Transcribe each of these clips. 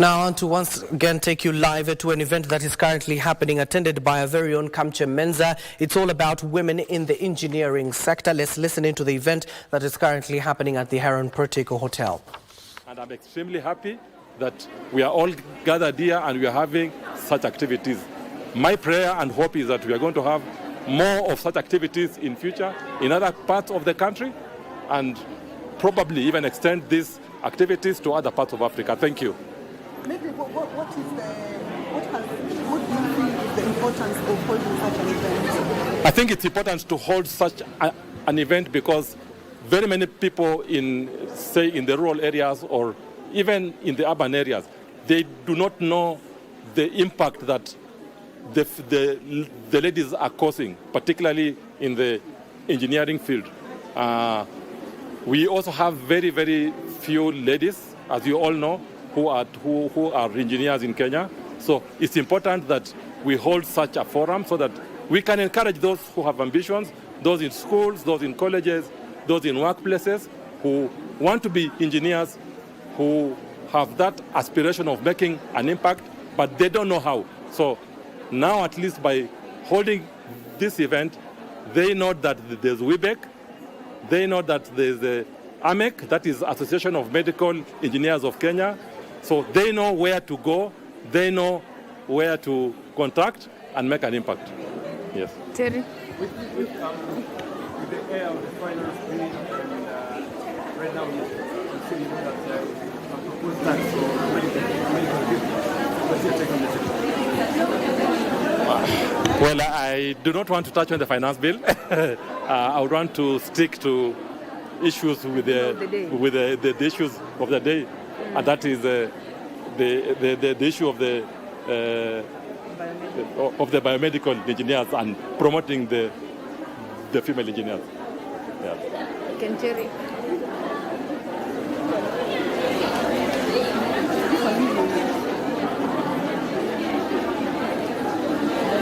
Now, I want to once again take you live to an event that is currently happening, attended by our very own Kamche Menza. It's all about women in the engineering sector. Let's listen into the event that is currently happening at the Heron Protego Hotel. And I'm extremely happy that we are all gathered here and we are having such activities. My prayer and hope is that we are going to have more of such activities in future in other parts of the country and probably even extend these activities to other parts of Africa. Thank you. Maybe what do you feel is the importance of holding such an event? I think it's important to hold such an event because very many people in the rural areas or even in the urban areas, they do not know the impact that the ladies are causing, particularly in the engineering field. We also have very, very few ladies, as you all know, who are engineers in Kenya. So it's important that we hold such a forum so that we can encourage those who have ambitions, those in schools, those in colleges, those in workplaces who want to be engineers, who have that aspiration of making an impact, but they don't know how. So now, at least by holding this event, they know that there's WIBEC, they know that there's the AMEC, that is Association of Medical Engineers of Kenya. So they know where to go, they know where to contact and make an impact. Yes. Terry? With the air of the final screen and right now you see that a proposed tax for medical people. What's your take on this? Well, I do not want to touch on the finance bill. I would want to stick to issues with the issues of the day, and that is the issue of the biomedical engineers and promoting the female engineers. Yeah. Can Terry?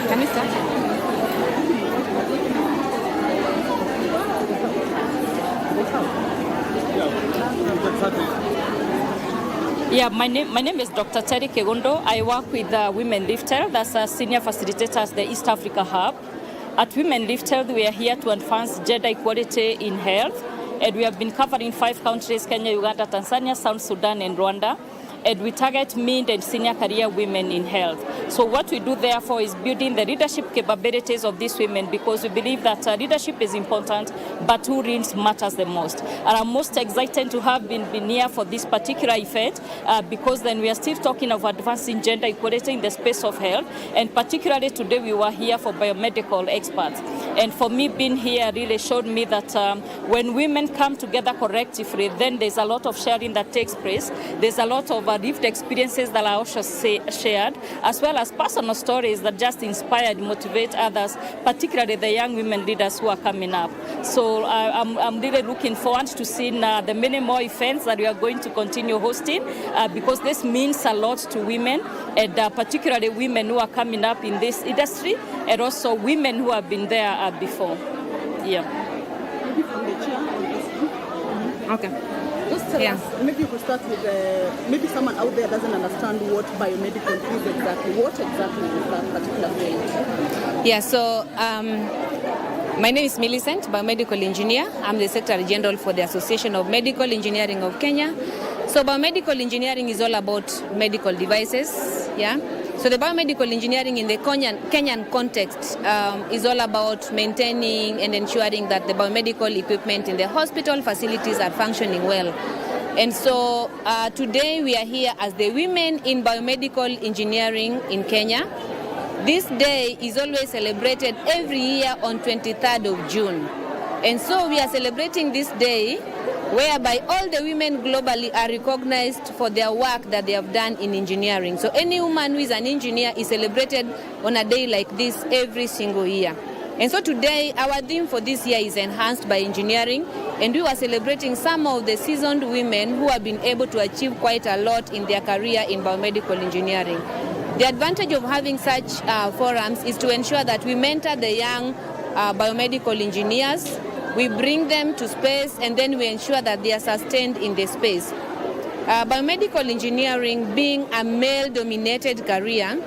Can we start? Yeah, my name is Dr. Terry Kegondo. I work with Women Lift Health as a senior facilitator at the East Africa Hub. At Women Lift Health, we are here to advance gender equality in health, and we have been covering 5 countries: Kenya, Uganda, Tanzania, South Sudan, and Rwanda. And we target mid and senior career women in health. So what we do therefore is building the leadership capabilities of these women, because we believe that leadership is important, but who really matters the most. And I'm most excited to have been here for this particular event because then we are still talking of advancing gender equality in the space of health, and particularly today we were here for biomedical experts. And for me, being here really showed me that when women come together collectively, then there's a lot of sharing that takes place. There's a lot of lived experiences that are also shared, as well as personal stories that just inspire and motivate others, particularly the young women leaders who are coming up. So I'm really looking forward to seeing the many more events that we are going to continue hosting, because this means a lot to women, and particularly women who are coming up in this industry, and also women who have been there before. Yeah. Maybe from the chair on this. Okay. Just tell us, maybe you could start with, maybe someone out there doesn't understand what biomedical is exactly. What exactly is that particular field? Yeah, so my name is Millicent, biomedical engineer. I'm the Secretary General for the Association of Medical Engineering of Kenya. So biomedical engineering is all about medical devices, yeah. So the biomedical engineering in the Kenyan context is all about maintaining and ensuring that the biomedical equipment in the hospital facilities are functioning well. And so today we are here as the Women in Biomedical Engineering in Kenya. This day is always celebrated every year on 23rd of June. And so we are celebrating this day whereby all the women globally are recognized for their work that they have done in engineering. So any woman who is an engineer is celebrated on a day like this every single year. And so today, our theme for this year is Enhanced by Engineering, and we are celebrating some of the seasoned women who have been able to achieve quite a lot in their career in biomedical engineering. The advantage of having such forums is to ensure that we mentor the young biomedical engineers, we bring them to space, and then we ensure that they are sustained in the space. Biomedical engineering, being a male-dominated career,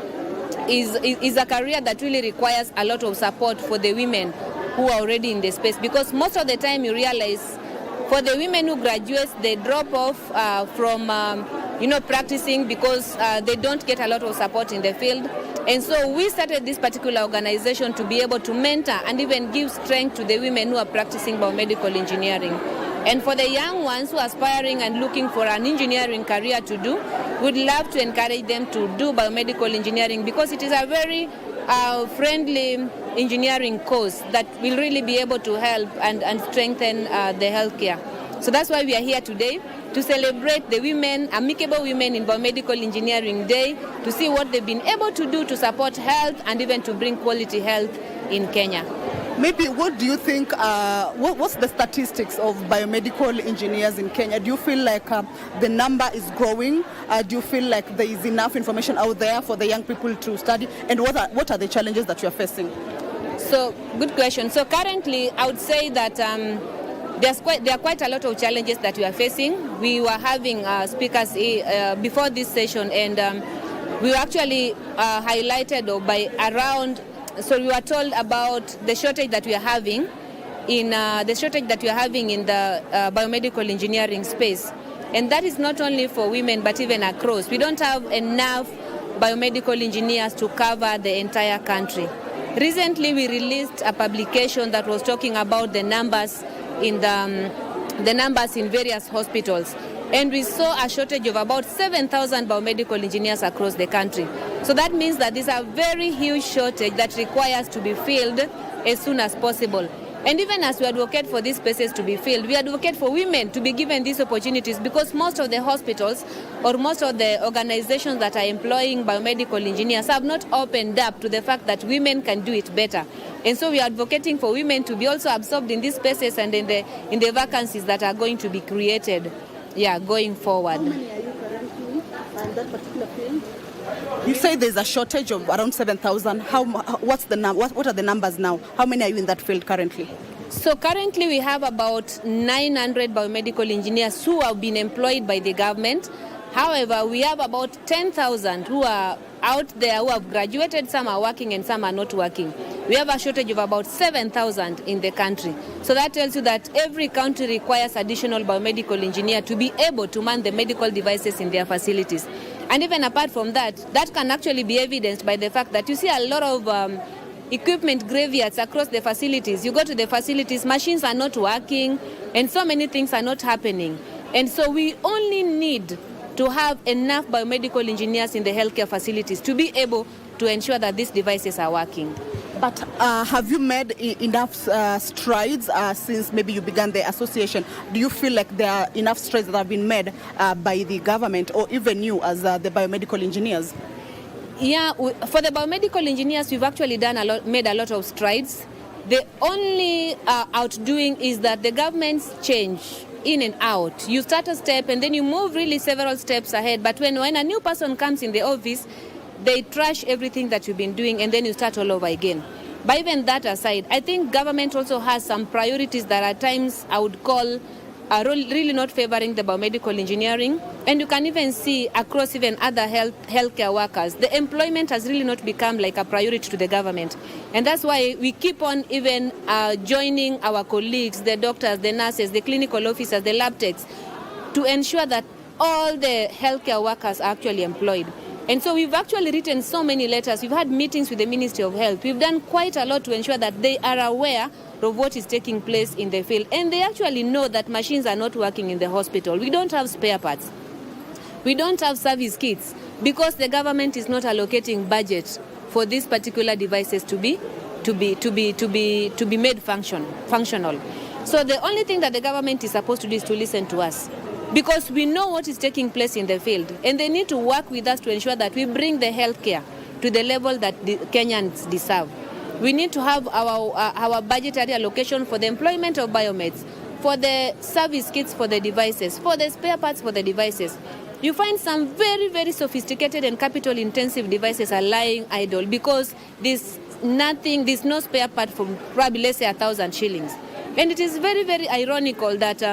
is a career that really requires a lot of support for the women who are already in the space, because most of the time you realize for the women who graduate, they drop off from practicing because they don't get a lot of support in the field. And so we started this particular organization to be able to mentor and even give strength to the women who are practicing biomedical engineering. And for the young ones who are aspiring and looking for an engineering career to do, we'd love to encourage them to do biomedical engineering, because it is a very friendly engineering course that will really be able to help and strengthen the healthcare. So that's why we are here today, to celebrate the women, Amicable Women in Biomedical Engineering Day, to see what they've been able to do to support health and even to bring quality health in Kenya. Maybe what do you think, what's the statistics of biomedical engineers in Kenya? Do you feel like the number is growing? Do you feel like there is enough information out there for the young people to study? And what are the challenges that you are facing? So, good question. So currently, I would say that there are quite a lot of challenges that we are facing. We were having speakers before this session, and we were actually highlighted by around. So we were told about the shortage that we are having in the biomedical engineering space, and that is not only for women but even across. We don't have enough biomedical engineers to cover the entire country. Recently, we released a publication that was talking about the numbers in various hospitals. And we saw a shortage of about 7,000 biomedical engineers across the country. So that means that this is a very huge shortage that requires to be filled as soon as possible. And even as we advocate for these spaces to be filled, we advocate for women to be given these opportunities, because most of the hospitals or most of the organizations that are employing biomedical engineers have not opened up to the fact that women can do it better. And so we are advocating for women to be also absorbed in these spaces and in the vacancies that are going to be created. Going forward. How many are you currently in that particular field? You say there's a shortage of around 7,000. What are the numbers now? How many are you in that field currently? So currently we have about 900 biomedical engineers who have been employed by the government. However, we have about 10,000 who are out there who have graduated. Some are working and some are not working. We have a shortage of about 7,000 in the country. So that tells you that every country requires additional biomedical engineer to be able to man the medical devices in their facilities. And even apart from that, that can actually be evidenced by the fact that you see a lot of equipment graveyards across the facilities. You go to the facilities, machines are not working, and so many things are not happening. And so we only need to have enough biomedical engineers in the healthcare facilities to be able to ensure that these devices are working. But have you made enough strides since maybe you began the association? Do you feel like there are enough strides that have been made by the government or even you as the biomedical engineers? Yeah, for the biomedical engineers, we've actually made a lot of strides. The only outdoing is that the governments change in and out. You start a step and then you move really several steps ahead. But when a new person comes in the office, they trash everything that you've been doing and then you start all over again. But even that aside, I think government also has some priorities that at times I would call are really not favoring the biomedical engineering. And you can even see across even other healthcare workers, the employment has really not become like a priority to the government. And that's why we keep on even joining our colleagues, the doctors, the nurses, the clinical officers, the lab techs, to ensure that all the healthcare workers are actually employed. And so we've actually written so many letters. We've had meetings with the Ministry of Health. We've done quite a lot to ensure that they are aware of what is taking place in the field. And they actually know that machines are not working in the hospital. We don't have spare parts. We don't have service kits because the government is not allocating budget for these particular devices to be made functional. So the only thing that the government is supposed to do is to listen to us, because we know what is taking place in the field, and they need to work with us to ensure that we bring the healthcare to the level that the Kenyans deserve. We need to have our budgetary allocation for the employment of biomeds, for the service kits for the devices, for the spare parts for the devices. You find some very, very sophisticated and capital-intensive devices are lying idle because there's no spare part for probably, let's say, 1,000 shillings. And it is very, very ironical that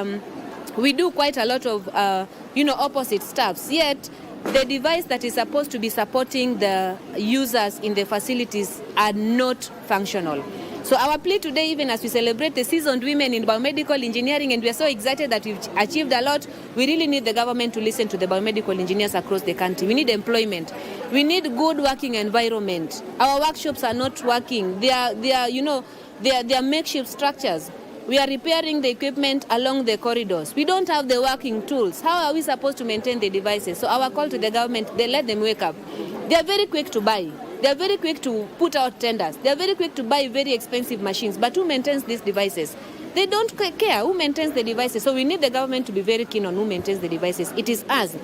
we do quite a lot of, opposite stuffs. Yet, the device that is supposed to be supporting the users in the facilities are not functional. So our plea today, even as we celebrate the seasoned women in biomedical engineering, and we are so excited that we've achieved a lot, we really need the government to listen to the biomedical engineers across the country. We need employment. We need good working environment. Our workshops are not working. They are makeshift structures. We are repairing the equipment along the corridors. We don't have the working tools. How are we supposed to maintain the devices? So our call to the government, they let them wake up. They are very quick to buy. They are very quick to put out tenders. They are very quick to buy very expensive machines. But who maintains these devices? They don't care who maintains the devices. So we need the government to be very keen on who maintains the devices. It is us,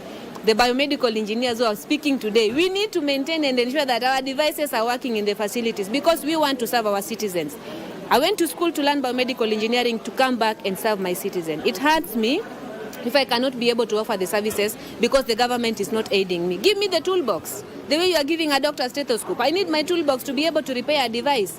the biomedical engineers who are speaking today. We need to maintain and ensure that our devices are working in the facilities because we want to serve our citizens. I went to school to learn biomedical engineering to come back and serve my citizen. It hurts me if I cannot be able to offer the services because the government is not aiding me. Give me the toolbox. The way you are giving a doctor a stethoscope, I need my toolbox to be able to repair a device.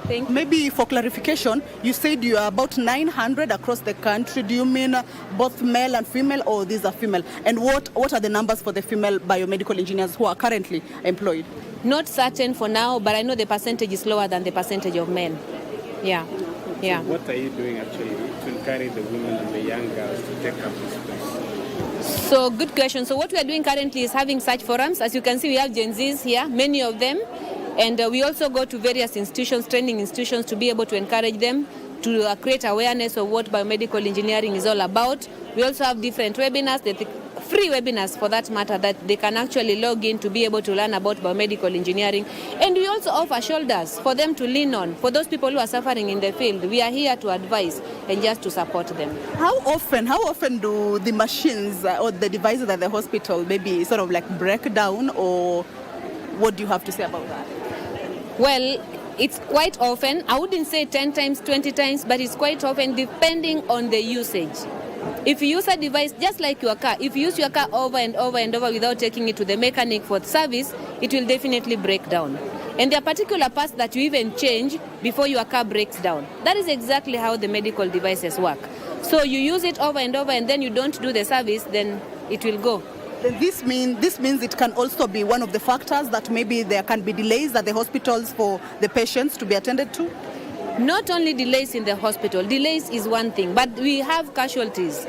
Thank you. Maybe for clarification, you said you are about 900 across the country. Do you mean both male and female, or these are female? And what are the numbers for the female biomedical engineers who are currently employed? Not certain for now, but I know the percentage is lower than the percentage of men. Yeah. So what are you doing actually to encourage the women and the young girls to take up this space? So good question. So what we are doing currently is having such forums. As you can see, we have Gen Zs here, many of them. And we also go to various institutions, training institutions, to be able to encourage them to create awareness of what biomedical engineering is all about. We also have different webinars, free webinars for that matter, that they can actually log in to be able to learn about biomedical engineering. And we also offer shoulders for them to lean on. For those people who are suffering in the field, we are here to advise and just to support them. How often do the machines or the devices at the hospital maybe sort of like break down, or what do you have to say about that? Well, it's quite often. I wouldn't say 10 times, 20 times, but it's quite often depending on the usage. If you use a device just like your car, if you use your car over and over and over without taking it to the mechanic for service, it will definitely break down. And there are particular parts that you even change before your car breaks down. That is exactly how the medical devices work. So you use it over and over and then you don't do the service, then it will go. Then this means it can also be one of the factors that maybe there can be delays at the hospitals for the patients to be attended to? Not only delays in the hospital, delays is one thing, but we have casualties.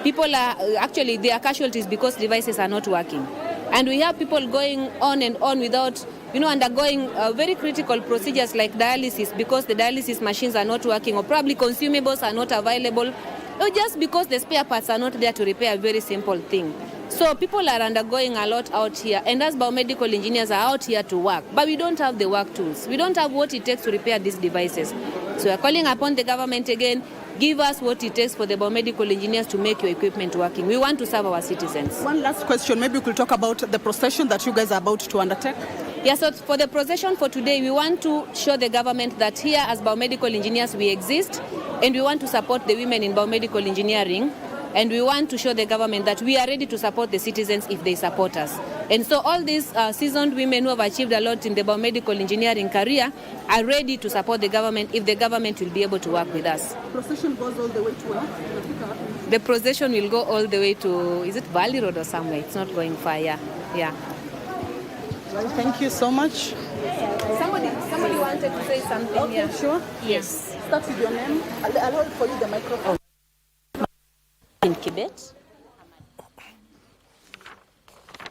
People are, actually, they are casualties because devices are not working. And we have people going on and on without, undergoing very critical procedures like dialysis because the dialysis machines are not working, or probably consumables are not available, or just because the spare parts are not there to repair a very simple thing. So people are undergoing a lot out here, and as biomedical engineers are out here to work, but we don't have the work tools. We don't have what it takes to repair these devices. So we are calling upon the government again, give us what it takes for the biomedical engineers to make your equipment working. We want to serve our citizens. One last question, maybe we could talk about the procession that you guys are about to undertake. Yes, so for the procession for today, we want to show the government that here as biomedical engineers we exist, and we want to support the women in biomedical engineering. And we want to show the government that we are ready to support the citizens if they support us. And so all these seasoned women who have achieved a lot in the biomedical engineering career are ready to support the government if the government will be able to work with us. The procession goes all the way to where? The procession will go all the way to, is it Valley Road or somewhere? It's not going far, yeah. Well, thank you so much. Somebody wanted to say something. Okay, yeah. sure. Yes. Start with your name. I'll hold for you the microphone. In Kibet.